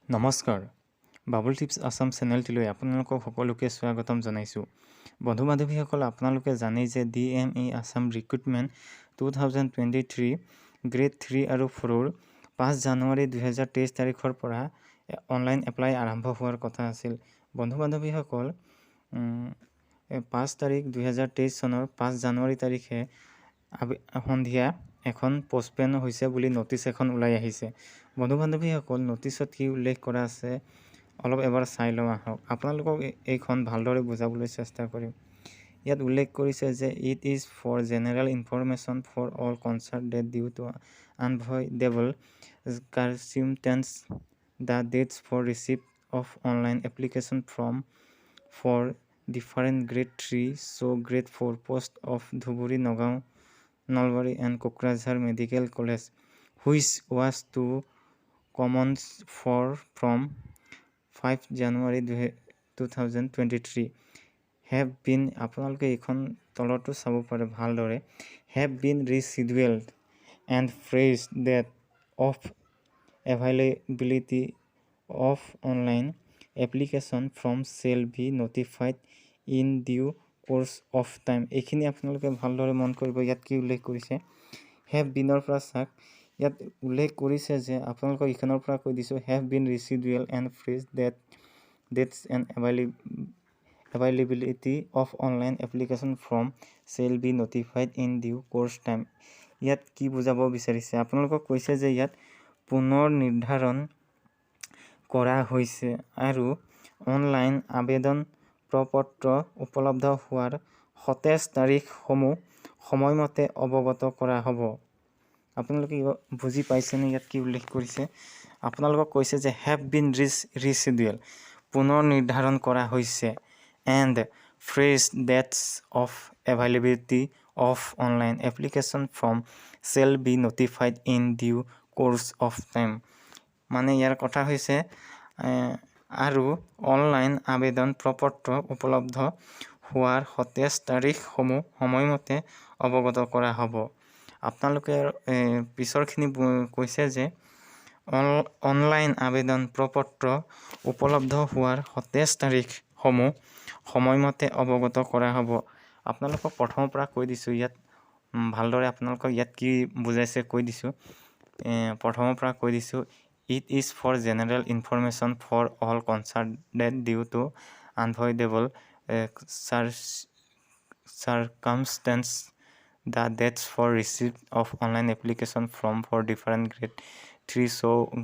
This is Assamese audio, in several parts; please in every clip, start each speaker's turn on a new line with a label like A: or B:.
A: নমস্কাৰ বাবুল টিপছ আসাম চেনেলটিলৈ আপোনালোকক সকলোকে স্বাগতম জনাইছোঁ। বন্ধু বান্ধৱীসকল, আপোনালোকে জানেই যে DME আসাম ৰিক্ৰুটমেণ্ট 2023 গ্ৰেড 3 আৰু 4 5 জানুৱাৰী 2023 তাৰিখৰ পৰা অনলাইন এপ্লাই আৰম্ভ হোৱাৰ কথা আছিল। বন্ধু বান্ধৱীসকল, 5 তাৰিখ 2023 চনৰ 5 জানুৱাৰী তাৰিখে সন্ধিয়া এখন পষ্টপেন হৈছে বুলি নটিচ এখন ওলাই আহিছে। বন্ধু বান্ধৱীসকল, নটিচত কি উল্লেখ কৰা আছে অলপ এবাৰ চাই লওঁ আহক। আপোনালোকক এইখন ভালদৰে বুজাবলৈ চেষ্টা কৰিম। ইয়াত উল্লেখ কৰিছে যে it is for general information for all concern date due to unavoidable circumstance the dates for receipt of online application form for different grade 3 grade 4 post of Dhubri, Nagaon, Nalbari and Kokrajhar medical college which was to commence from 5 January 2023 have been, আপোনালোকে এইখন তলতো চাব পাৰে ভালদৰে, have been rescheduled and phrase that of availability of online application from shall be notified in due course of time। এইখিনি আপোনালোকে ভালদৰে মন কৰিব। ইয়াত কি উল্লেখ কৰিছে, হেভ বিনৰ পৰা চাওক। ইয়াত উল্লেখ কৰিছে যে আপোনালোকক এইখনৰ পৰা কৈ দিছোঁ, have been rescheduled and fresh dates and availability of online application form shall be notified in due course time. ইয়াত কি বুজাব বিচাৰিছে, আপোনালোকক কৈছে যে ইয়াত পুনৰ নিৰ্ধাৰণ কৰা হৈছে আৰু অনলাইন আবেদন প্ৰপত্ৰ উপলব্ধ হোৱাৰ সতেজ তাৰিখসমূহ সময়মতে অৱগত কৰা হ'ব। আপোনালোকে বুজি পাইছেনে? ইয়াত কি উল্লেখ কৰিছে, আপোনালোকক কৈছে যে হেভ বিন ৰিচিডুৱেল, পুনৰ নিৰ্ধাৰণ কৰা হৈছে, and fresh dates of availability of online application form shall be notified in due course of time. মানে ইয়াৰ কথা হৈছে আৰু অনলাইন আবেদন প্ৰপত্ৰ উপলব্ধ হোৱাৰ সতেজ তাৰিখসমূহ সময়মতে অৱগত কৰা হ'ব। আপোনালোকে পিছৰখিনি কৈছে যে অনলাইন আবেদন প্ৰপত্ৰ উপলব্ধ হোৱাৰ সতেজ তাৰিখসমূহ সময়মতে অৱগত কৰা হ'ব। আপোনালোকক প্ৰথমৰ পৰা কৈ দিছোঁ, ইয়াত ভালদৰে আপোনালোকক ইয়াত কি বুজাইছে কৈ দিছোঁ। প্ৰথমৰ পৰা কৈ দিছোঁ, it is for general information for all concerned due to unavoidable circumstance the dates for receipt of online application from for different grade 3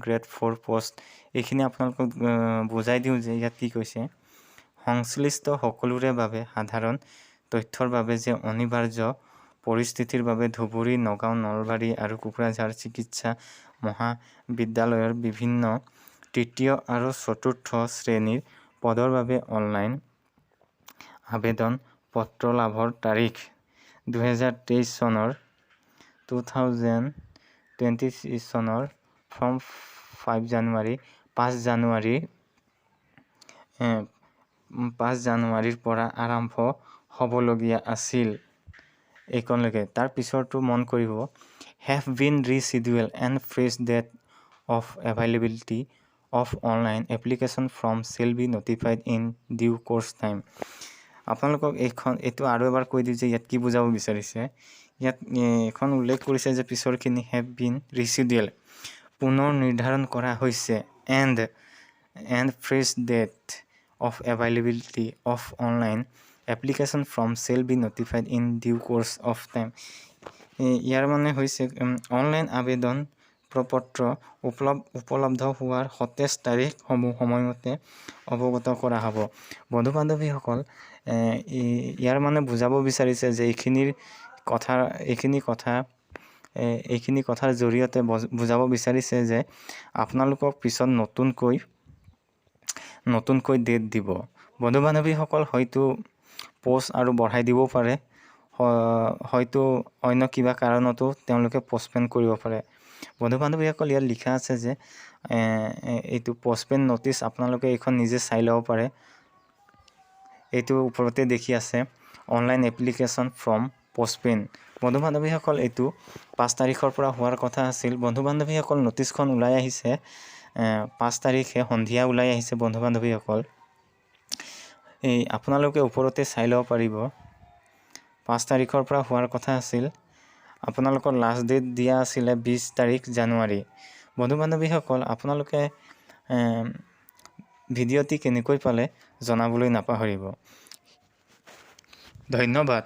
A: grade 4 post। এইখিনি আপোনালোকক বুজাই দিওঁ যে ইয়াত কি কৈছে, সংশ্লিষ্ট সকলোৰে বাবে সাধাৰণ তথ্যৰ বাবে যে অনিবাৰ্য পৰিস্থিতিৰ বাবে ধুবুৰী, নগাঁও, নলবাৰী আৰু কোকৰাঝাৰ চিকিৎসা মহাবিদ্যালয়ৰ বিভিন্ন তৃতীয় আৰু চতুৰ্থ শ্ৰেণীৰ পদৰ বাবে অনলাইন আবেদন পত্ৰ লাভৰ তাৰিখ 2023 চনৰ 2023 চনৰ ফ্ৰম 5 জানুৱাৰীৰ পৰা আৰম্ভ হ'বলগীয়া আছিল। এইকণলৈকে। তাৰ পিছৰটো মন কৰিব, have been rescheduled and fresh date of availability of online application form shall be notified in due course time. আপোনালোকক এইটো আৰু এবাৰ কৈ দিওঁ যে ইয়াত কি বুজাব বিচাৰিছে। ইয়াত এখন উল্লেখ কৰিছে যে পিছৰখিনি হেভ বিন ৰিচিডুৱেল, পুনৰ নিৰ্ধাৰণ কৰা হৈছে, and fresh date of availability of online application form shall be notified in due course of time. ইয়াৰ মানে হৈছে অনলাইন আবেদন প্ৰপত্ৰ উপলব্ধ হোৱাৰ সতেজ তাৰিখসমূহ সময়মতে অৱগত কৰা হ'ব। বন্ধু বান্ধৱীসকল, ইয়াৰ মানে বুজাব বিচাৰিছে যে এইখিনি কথাৰ জৰিয়তে বুজাব বিচাৰিছে যে আপোনালোকক পিছত নতুনকৈ ডেট দিব। বন্ধু বান্ধৱীসকল, হয়তো পোষ্ট আৰু বঢ়াই দিবও পাৰে, হয়তো অন্য কিবা কাৰণতো তেওঁলোকে পষ্টপেন কৰিব পাৰে। বন্ধু বান্ধৱীসকল, ইয়াত লিখা আছে যে এইটো পষ্টপেন নটিচ আপোনালোকে এইখন নিজে চাই ল'ব পাৰে। এইটো ওপৰতে দেখি আছে, অনলাইন এপ্লিকেশ্যন ফ্ৰম পষ্টপেন। বন্ধু বান্ধৱীসকল, এইটো 5 তাৰিখৰ পৰা হোৱাৰ কথা আছিল। বন্ধু বান্ধৱীসকল, নটিচখন ওলাই আহিছে 5 তাৰিখে সন্ধিয়া ওলাই আহিছে বন্ধু বান্ধৱীসকল। এই আপোনালোকে ওপৰতে চাই ল'ব পাৰিব। 5 তাৰিখৰ পৰা হোৱাৰ কথা আছিল। আপোনালোকৰ লাষ্ট ডেট দিয়া আছিলে 20 তাৰিখ জানুৱাৰী। বন্ধু বান্ধৱীসকল, আপোনালোকে ভিডিঅ'টি কেনেকৈ পালে জনাবলৈ নাপাহৰিব। ধন্যবাদ।